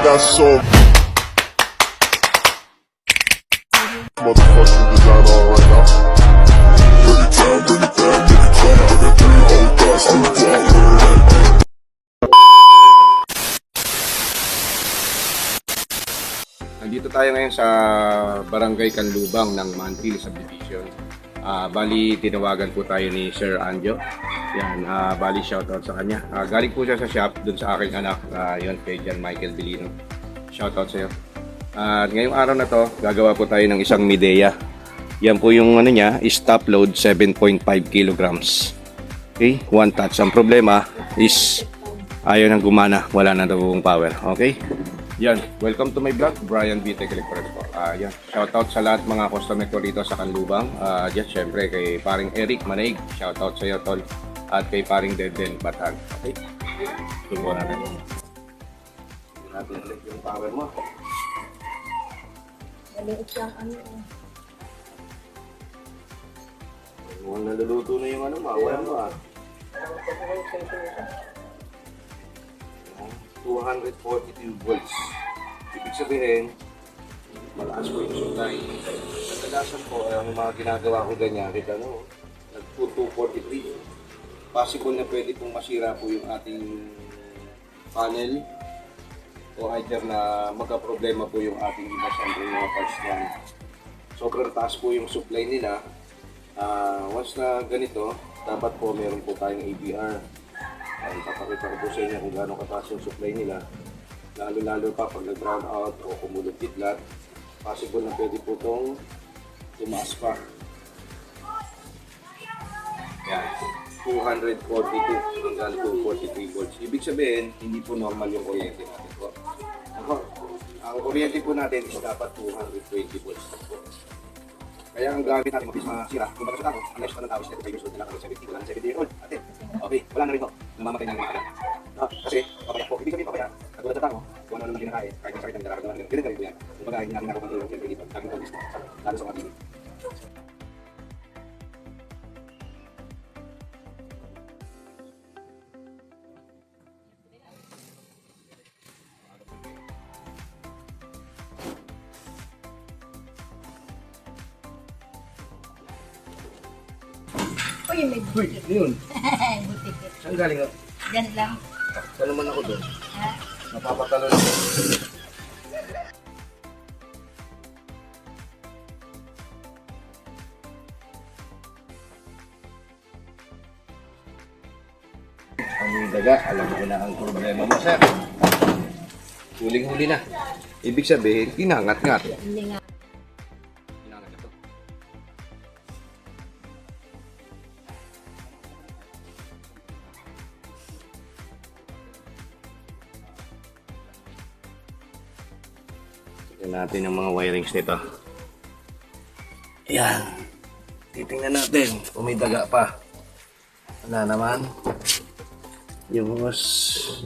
got some motherfucking design on right now. Bring it down, bring it down, make it clap. I got 3 whole thoughts to the top. Nandito tayo ngayon sa Barangay Canlubang ng Mantil Subdivision. Bali, tinawagan po tayo ni Sir Anjo. Yan, bali shoutout sa kanya. Galing po siya sa shop dun sa aking anak, yun, kay John Michael Bilino. Shoutout sa iyo. At ngayong araw na to, gagawa po tayo ng isang Midea. Yan po yung ano niya, is top load 7.5 kilograms. Okay, one touch. Ang problema is ayaw nang gumana, wala na daw pong power. Okay? Yan, welcome to my vlog, Brian B. Tech Electronics po. Yan, shoutout sa lahat mga customer ko dito sa Canlubang. Yan, syempre kay paring Eric Manaig, shoutout sa iyo tol. At kay paring Deden Batan. Okay? Tubo natin. Hindi natin ulit yung power mo. Maliit lang ano. Mukhang naluluto na yung ano, mawala mo 242 volts. Ibig sabihin, malakas po yung supply. Kadalasan po, ang mga ginagawa ko ganyan, kita no, nag-243. Possible na pwede pong masira po yung ating panel o either na magka-problema po yung ating iba siyempre mga parts dyan. Sobrang taas po yung supply nila. Once na ganito, dapat po meron po tayong ABR. Papakita ko po sa inyo kung gaano kataas yung supply nila. Lalo-lalo pa pag nag-brown out o kumulog kidlat, possible na pwede po itong tumaas pa. Yan, 242 hanggang 243 volts. Ibig sabihin, hindi po normal yung kuryente natin po. Ang kuryente po natin is dapat 220 volts po. Kaya ang gamit natin mabilis masira. Kung baka sa tao, ang lifespan ng tao is 35 years old na lang, 70, wala na 70 years old. Ate, okay, wala na rin ito. Namamatay na rin mga kasi, papaya po. Ibig sabihin papaya, katulad sa tao, kung ano naman kinakain, kahit ang sakit ng nararamdaman nila, ganun po yan. Kung baga, hindi natin nakakontrol yung siyempre dito, laging pag-list mo, lalo sa mga bibig. Uy, may Uy, yun. butikit. Saan galing ako? Diyan lang. Saan naman ako doon? Ha? Napapatalo na ako. Ang daga, alam ko na ang problema mo, sir. Huling-huli na. Ibig sabihin, kinangat-ngat. Hindi nga. Kinangat ito. Tignan natin yung mga wirings nito. Ayan. Titingnan natin kung may daga pa. Wala naman. Yung hose.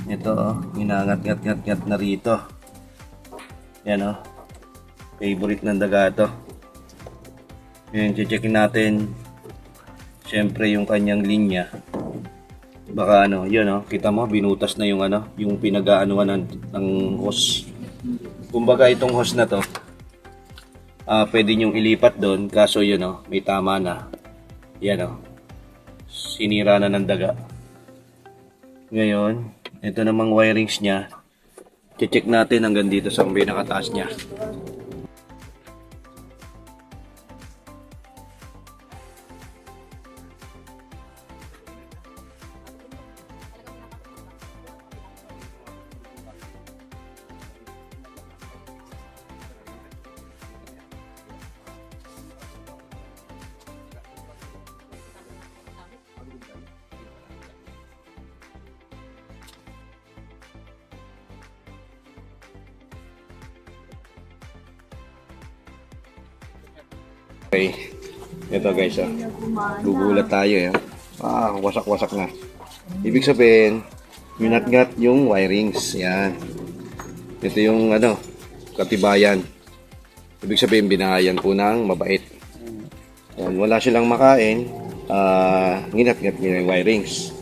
Ito oh, hinangat-ngat-ngat na rito. Yan oh. Favorite ng daga to. Yan, checkin natin. Siyempre yung kanyang linya. Baka ano, yun oh, kita mo binutas na yung ano, yung pinag-aanuhan ng hose. Kumbaga itong hose na to, pwede nyong ilipat doon, kaso yun oh, may tama na. Yan oh. Sinira na ng daga. Ngayon, ito namang wirings niya. Check natin hanggang dito sa pinakataas niya. Okay, ito guys gugulat tayo wasak-wasak na. Ibig sabihin, minatgat yung wirings. Yan. Ito yung ano, katibayan. Ibig sabihin, binahayan po ng mabait. Yan, wala silang makain, nginat-ngat niya yung wirings.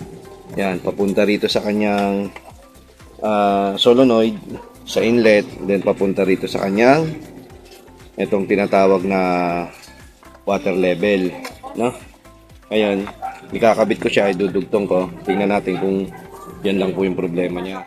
Yan, papunta rito sa kanyang solenoid sa inlet, then papunta rito sa kanyang itong tinatawag na water level, no? Ngayon, ikakabit ko siya, idudugtong ko. Tingnan natin kung yan lang po yung problema niya.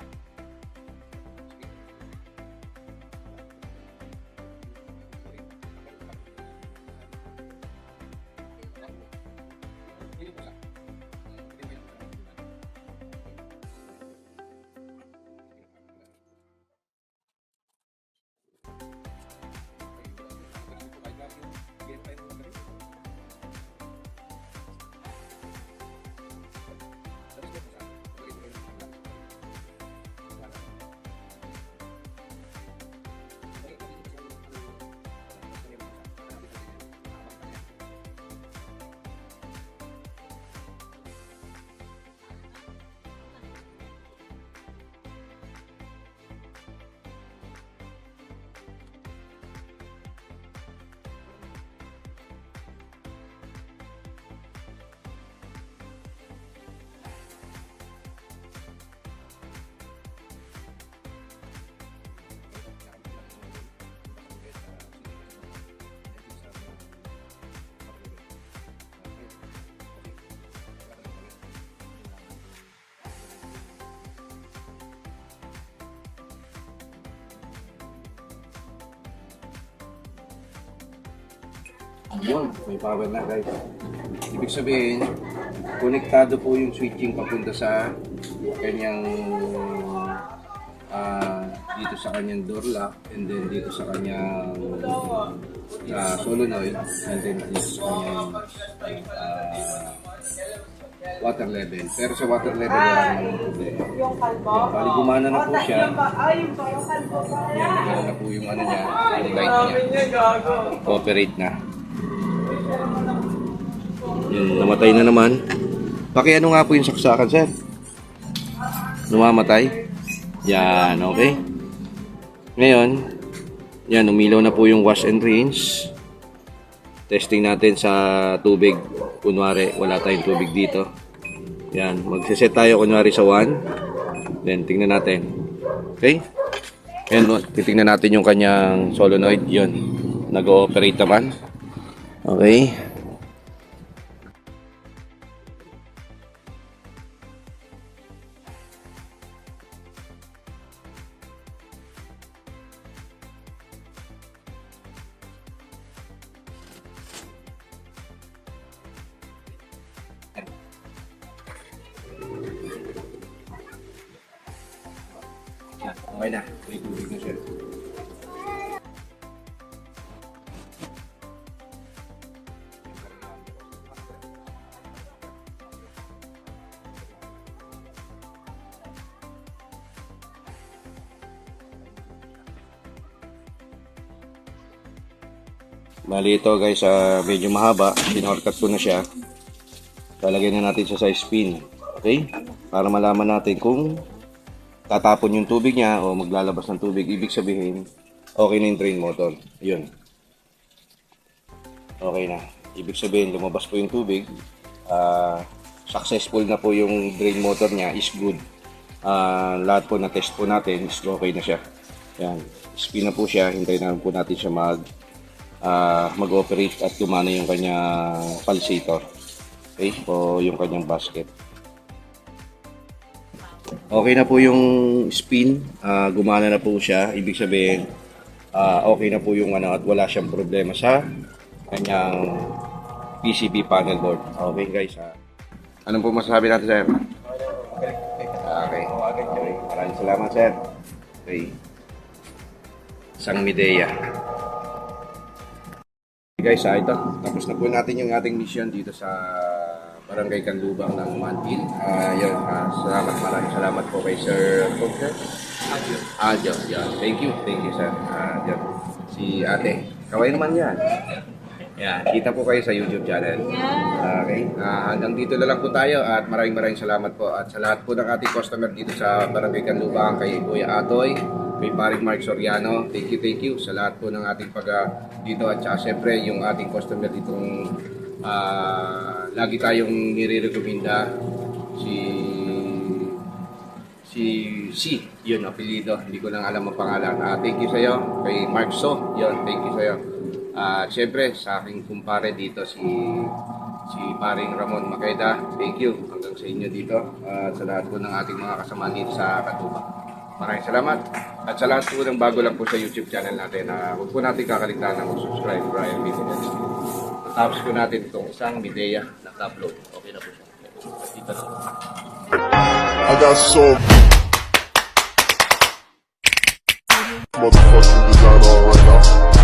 Yun, may power na guys. Ibig sabihin, konektado po yung switching papunta sa kanyang dito sa kanyang door lock, and then dito sa kanyang solenoid, and then dito sa kanyang water level. Pero sa water level wala naman problema. Bali gumana na po siya. Yan, gumana na po yung ano niya, yung light niya. Operate na. Yan, namatay na naman. Pakiano nga po yung saksakan, sir. Numamatay. Yan, okay. Ngayon, yan, umilaw na po yung wash and rinse. Testing natin sa tubig. Kunwari, wala tayong tubig dito. Yan, magsiset tayo kunwari sa 1. Then, tingnan natin. Okay? Yan, titingnan natin yung kanyang solenoid. Yun, nag-ooperate naman. Okay. Okay na. May tubig na siya. Bali ito guys, medyo mahaba. Pinorkat ko na siya. Lalagay na natin sa size pin. Okay? Para malaman natin kung tatapon yung tubig niya o maglalabas ng tubig. Ibig sabihin, okay na yung drain motor. Yun. Okay na. Ibig sabihin, lumabas po yung tubig. Successful na po yung drain motor niya. Is good. Lahat po na test po natin is okay na siya. Yan. Spin na po siya. Hintayin na po natin siya mag-operate at gumana yung kanyang pulsator. Okay? O yung kanyang basket. Okay na po yung spin, gumana na po siya. Ibig sabihin, okay na po yung ano at wala siyang problema sa kanyang PCB panel board. Okay guys, anong po masasabi natin, sir? Okay. Maraming salamat, sir. Okay. Sang Midea. Okay guys, ito. Tapos na po natin yung ating mission dito sa Barangay Canlubang ng Mantil. Salamat, maraming salamat po kay Sir Aljo. Yan. Thank you, sir. Yan. Si ate. Kaway naman yan. Yan. Kita po kayo sa YouTube channel. Okay. Hanggang dito na lang po tayo at maraming salamat po. At sa lahat po ng ating customer dito sa Barangay Canlubang, kay Kuya Atoy, kay Paring Mark Soriano, thank you sa lahat po ng ating dito at saka syempre yung ating customer ditong lagi tayong nire-recommenda si C, yun, apelido. Hindi ko lang alam ang pangalan. Thank you sa'yo. Kay Mark So, yun, thank you sa'yo. Siyempre, sa aking kumpare dito, si paring Ramon Maqueda, thank you. Hanggang sa inyo dito. Sa lahat po ng ating mga kasama dito sa Katuba. Maraming salamat. At sa lahat po ng bago lang po sa YouTube channel natin, huwag po natin kakalimutan na mag-subscribe, Brian Videos. Tapos po natin itong isang Midea na upload. Okay na po siya. Dito na. I got some motherfucking design on right now.